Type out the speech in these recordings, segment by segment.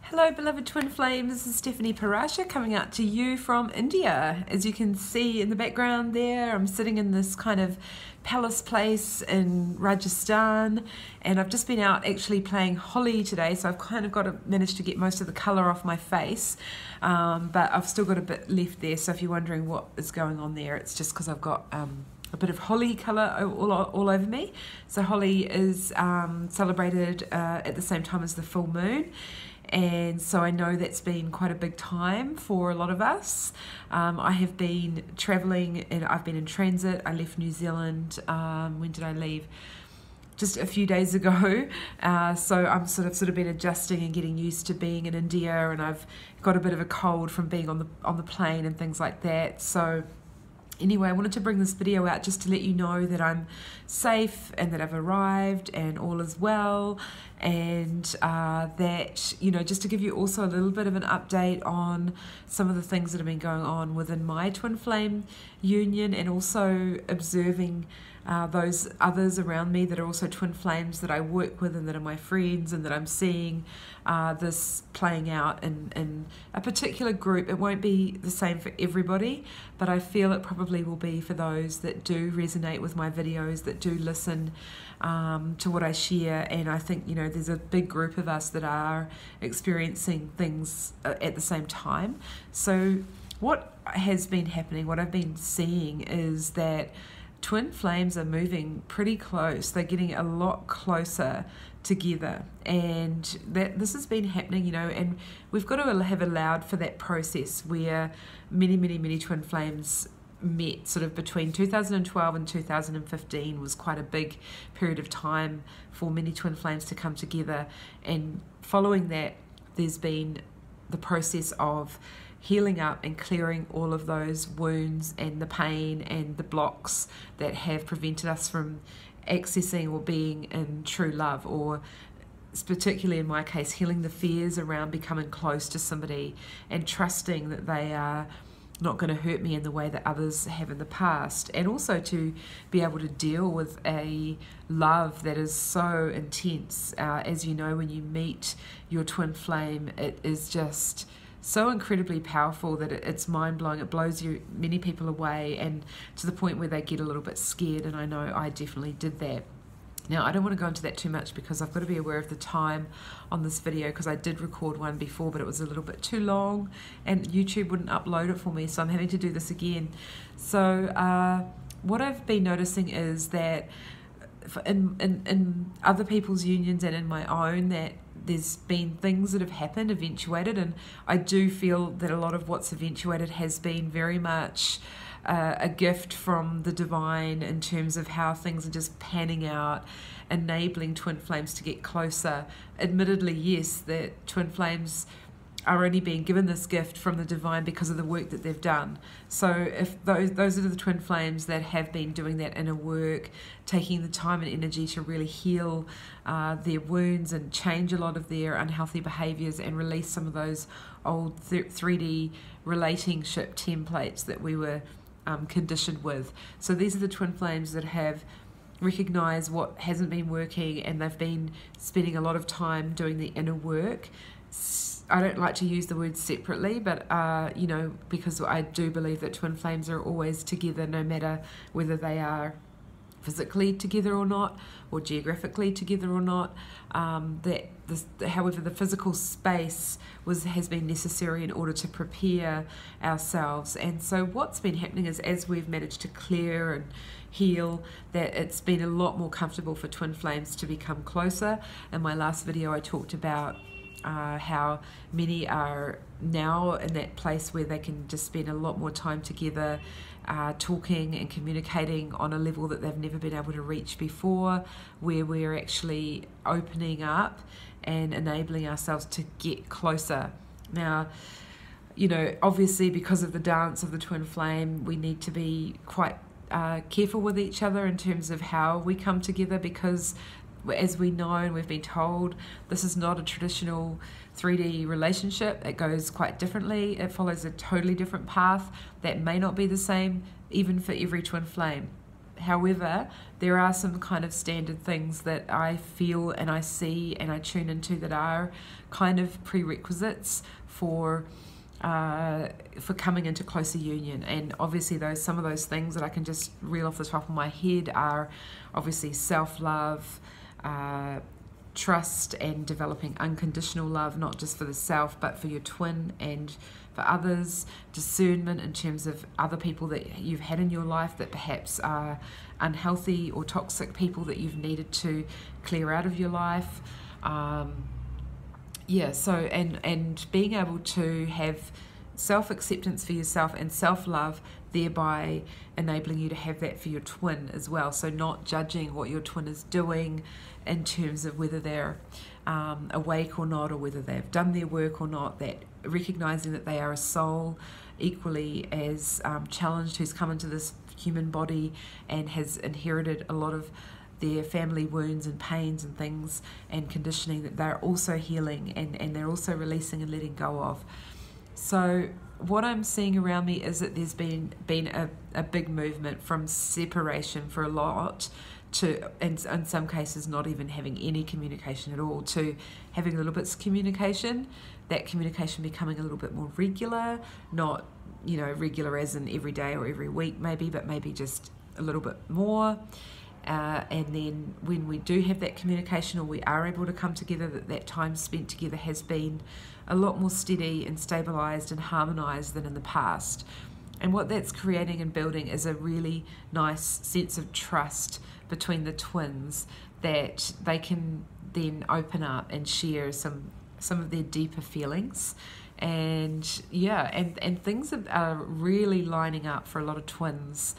Hello beloved twin flames, this is Stephanie Parasha coming out to you from India. As you can see in the background there, I'm sitting in this kind of palace place in Rajasthan, and I've just been out actually playing Holi today, so I've kind of managed to get most of the colour off my face, but I've still got a bit left there, so if you're wondering what is going on there, it's just because I've got a bit of Holi colour all over me. So Holi is celebrated at the same time as the full moon. And so I know that's been quite a big time for a lot of us. I have been travelling and I've been in transit. I left New Zealand, when did I leave? Just a few days ago. So I'm sort of been adjusting and getting used to being in India, and I've got a bit of a cold from being on the plane and things like that. So anyway, I wanted to bring this video out just to let you know that I'm safe and that I've arrived and all is well, and that, you know, just to give you also a little bit of an update on some of the things that have been going on within my twin flame union, and also observing those others around me that are also twin flames that I work with and that are my friends, and that I'm seeing this playing out in a particular group. It won't be the same for everybody, but I feel it probably will be for those that do resonate with my videos, that do listen to what I share. And I think, you know, there's a big group of us that are experiencing things at the same time. So what has been happening, what I've been seeing, is that twin flames are moving pretty close. They're getting a lot closer together, and that this has been happening, you know, and we've got to have allowed for that process where many twin flames met sort of between 2012 and 2015 was quite a big period of time for many twin flames to come together. And following that, there's been the process of healing up and clearing all of those wounds and the pain and the blocks that have prevented us from accessing or being in true love, or particularly in my case, healing the fears around becoming close to somebody and trusting that they are not going to hurt me in the way that others have in the past, and also to be able to deal with a love that is so intense. As you know, when you meet your twin flame, it is just so incredibly powerful that it's mind-blowing. It blows many people away, and to the point where they get a little bit scared, and I know I definitely did that. Now, I don't want to go into that too much because I've got to be aware of the time on this video, because I did record one before, but it was a little bit too long and YouTube wouldn't upload it for me, so I'm having to do this again. So what I've been noticing is that in other people's unions and in my own, that there's been things that have happened, eventuated, and I do feel that a lot of what's eventuated has been very much a gift from the divine, in terms of how things are just panning out, enabling twin flames to get closer. Admittedly, yes, that twin flames are only being given this gift from the divine because of the work that they've done. So if those are the twin flames that have been doing that inner work, taking the time and energy to really heal their wounds and change a lot of their unhealthy behaviors and release some of those old 3D relationship templates that we were conditioned with. So these are the twin flames that have recognized what hasn't been working, and they've been spending a lot of time doing the inner work. I don't like to use the word separately, but you know, because I do believe that twin flames are always together, no matter whether they are physically together or not, or geographically together or not. However, the physical space has been necessary in order to prepare ourselves. And so what's been happening is, as we've managed to clear and heal, that it's been a lot more comfortable for twin flames to become closer. In my last video, I talked about how many are now in that place where they can just spend a lot more time together, talking and communicating on a level that they've never been able to reach before, where we're actually opening up and enabling ourselves to get closer. Now, you know, obviously because of the dance of the twin flame, we need to be quite careful with each other in terms of how we come together, because as we know and we've been told, this is not a traditional 3D relationship. It goes quite differently. It follows a totally different path that may not be the same even for every twin flame. However, there are some kind of standard things that I feel and I see and I tune into that are kind of prerequisites for coming into closer union. And obviously some of those things that I can just reel off the top of my head are obviously self-love, trust, and developing unconditional love, not just for the self but for your twin and for others, discernment in terms of other people that you've had in your life that perhaps are unhealthy or toxic people that you've needed to clear out of your life. So and being able to have self-acceptance for yourself and self-love, thereby enabling you to have that for your twin as well. So not judging what your twin is doing in terms of whether they're awake or not, or whether they've done their work or not, that recognizing that they are a soul equally as challenged, who's come into this human body and has inherited a lot of their family wounds and pains and things and conditioning that they're also healing and they're also releasing and letting go of. So what I'm seeing around me is that there's been a big movement from separation for a lot to, in some cases, not even having any communication at all, to having little bits of communication, that communication becoming a little bit more regular, not, regular as in every day or every week maybe, but maybe just a little bit more. And then when we do have that communication, or we are able to come together, that time spent together has been a lot more steady and stabilized and harmonized than in the past. And what that's creating and building is a really nice sense of trust between the twins, that they can then open up and share some of their deeper feelings. And and things are really lining up for a lot of twins.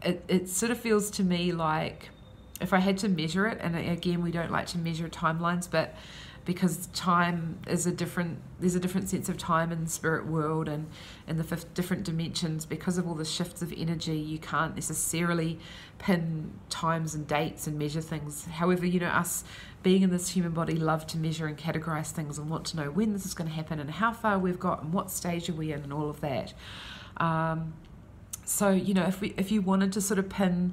It sort of feels to me like, if I had to measure it, and again, we don't like to measure timelines, but because time is there's a different sense of time in the spirit world and in the different dimensions, because of all the shifts of energy, you can't necessarily pin times and dates and measure things. However, us being in this human body love to measure and categorize things and want to know when this is going to happen and how far we've got and what stage are we in and all of that. So, if you wanted to sort of pin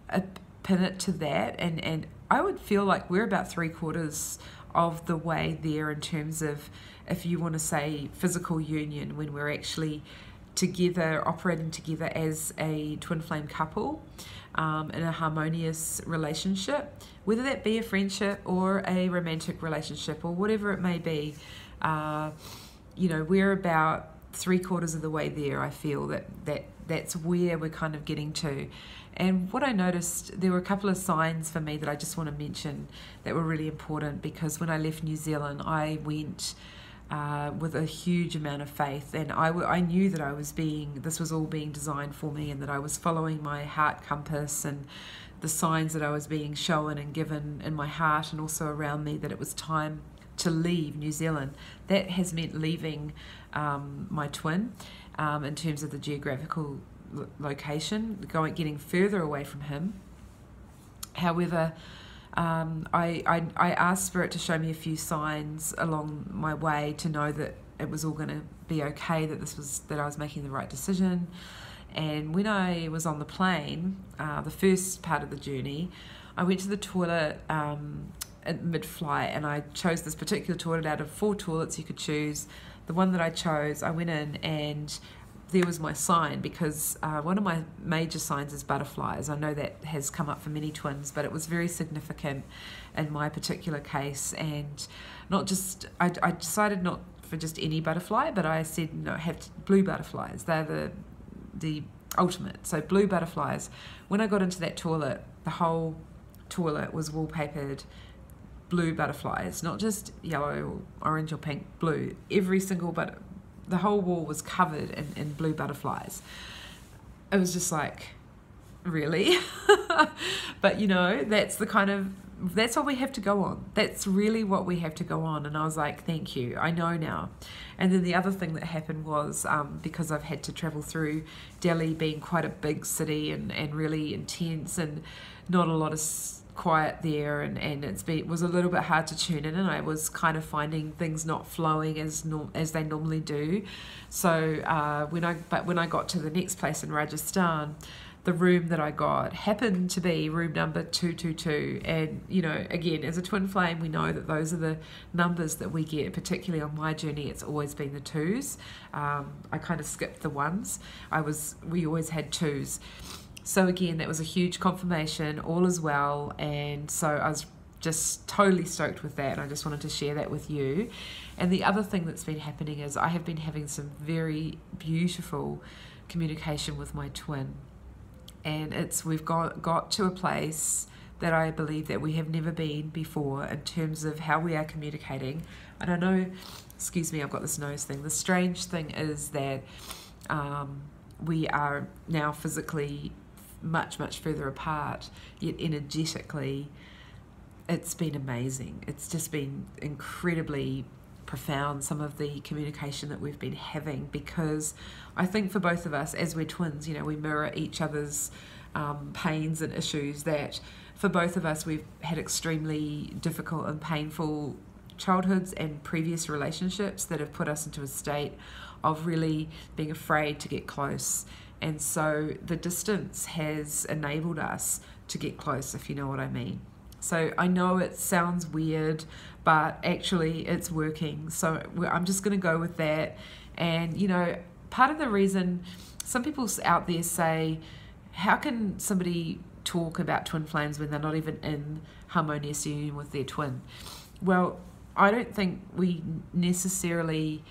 it to that, and I would feel like we're about 3/4 of the way there in terms of, if you want to say, physical union, when we're actually together, operating together as a twin flame couple in a harmonious relationship, whether that be a friendship or a romantic relationship or whatever it may be. We're about 3/4 of the way there. I feel that's where we're kind of getting to. And what I noticed, there were a couple of signs for me that I just want to mention that were really important, because when I left New Zealand, I went with a huge amount of faith, and I knew that this was all being designed for me, and that I was following my heart compass and the signs that I was being shown and given in my heart and also around me, that it was time to leave New Zealand. That has meant leaving my twin in terms of the geographical location, getting further away from him. However, I asked Spirit to show me a few signs along my way to know that it was all going to be okay, that I was making the right decision. And when I was on the plane, the first part of the journey, I went to the toilet at mid-flight, and I chose this particular toilet out of 4 toilets you could choose. The one that I chose, I went in, and there was my sign, because one of my major signs is butterflies. I know that has come up for many twins, but it was very significant in my particular case. And I decided not for just any butterfly, but I said, have blue butterflies. They're the ultimate. So blue butterflies. When I got into that toilet, the whole toilet was wallpapered blue butterflies, not just yellow, orange or pink, blue. Every single the whole wall was covered in blue butterflies. It was just like, really? But that's what we have to go on. That's really what we have to go on. And I was like, thank you, I know now. And then the other thing that happened was, because I've had to travel through Delhi being quite a big city and really intense, and not a lot of quiet there, and it was a little bit hard to tune in, and I was kind of finding things not flowing as they normally do. So when I got to the next place in Rajasthan, the room that I got happened to be room number 222. And, you know, again, as a twin flame, we know that those are the numbers that we get, particularly on my journey. It's always been the twos. I kind of skipped the ones. We always had twos. So again, that was a huge confirmation, all is well. And so I was just totally stoked with that. And I just wanted to share that with you. And the other thing that's been happening is I have been having some very beautiful communication with my twin. And we've got to a place that I believe that we have never been before in terms of how we are communicating. And I know, excuse me, I've got this nose thing. The strange thing is that we are now physically much, much further apart, yet energetically, it's been amazing. It's just been incredibly profound, some of the communication that we've been having, because I think for both of us, as we're twins, you know, we mirror each other's pains and issues. That for both of us, we've had extremely difficult and painful childhoods and previous relationships that have put us into a state of really being afraid to get close. And so the distance has enabled us to get close, if you know what I mean. So I know it sounds weird, but actually it's working. So I'm just going to go with that. And, you know, part of the reason some people out there say, how can somebody talk about twin flames when they're not even in harmonious union with their twin? Well, I don't think we necessarily...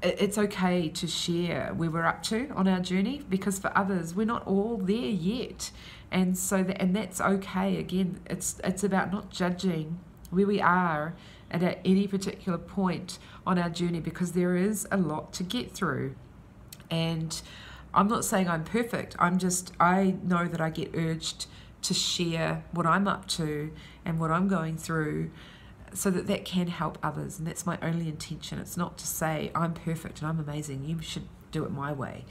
It's okay to share where we're up to on our journey, because for others, we're not all there yet. And so that's okay. Again, it's about not judging where we are at any particular point on our journey, because there is a lot to get through. And I'm not saying I'm perfect. I know that I get urged to share what I'm up to and what I'm going through, so that can help others. And that's my only intention. It's not to say I'm perfect and I'm amazing, you should do it my way.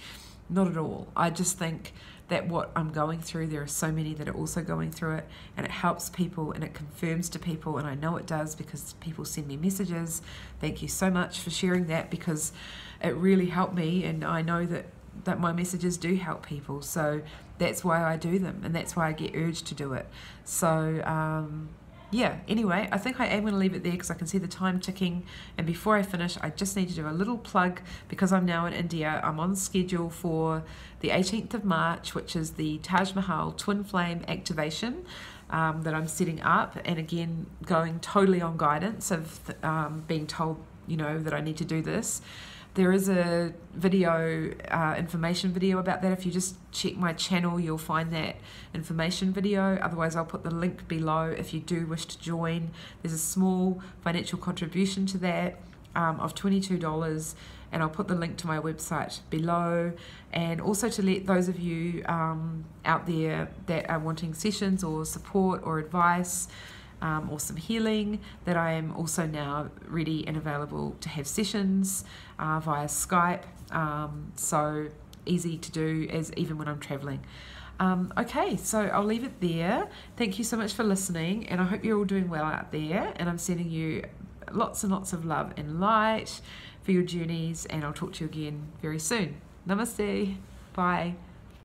Not at all. I just think that what I'm going through, there are so many that are also going through it, and it helps people and it confirms to people, and I know it does because people send me messages. Thank you so much for sharing that, because it really helped me, and I know that my messages do help people. So that's why I do them, and that's why I get urged to do it. So yeah, anyway, I think I am going to leave it there because I can see the time ticking. And before I finish, I just need to do a little plug, because I'm now in India. I'm on schedule for the 18th of March, which is the Taj Mahal Twin Flame Activation that I'm setting up. And again, going totally on guidance of being told, you know, that I need to do this. There is a video, information video about that. If you just check my channel, you'll find that information video. Otherwise, I'll put the link below if you do wish to join. There's a small financial contribution to that of $22, and I'll put the link to my website below. And also to let those of you out there that are wanting sessions or support or advice, or some healing, that I am also now ready and available to have sessions via Skype. So easy to do, as even when I'm traveling. Okay, so I'll leave it there. Thank you so much for listening, and I hope you're all doing well out there, and I'm sending you lots and lots of love and light for your journeys, and I'll talk to you again very soon. Namaste. Bye.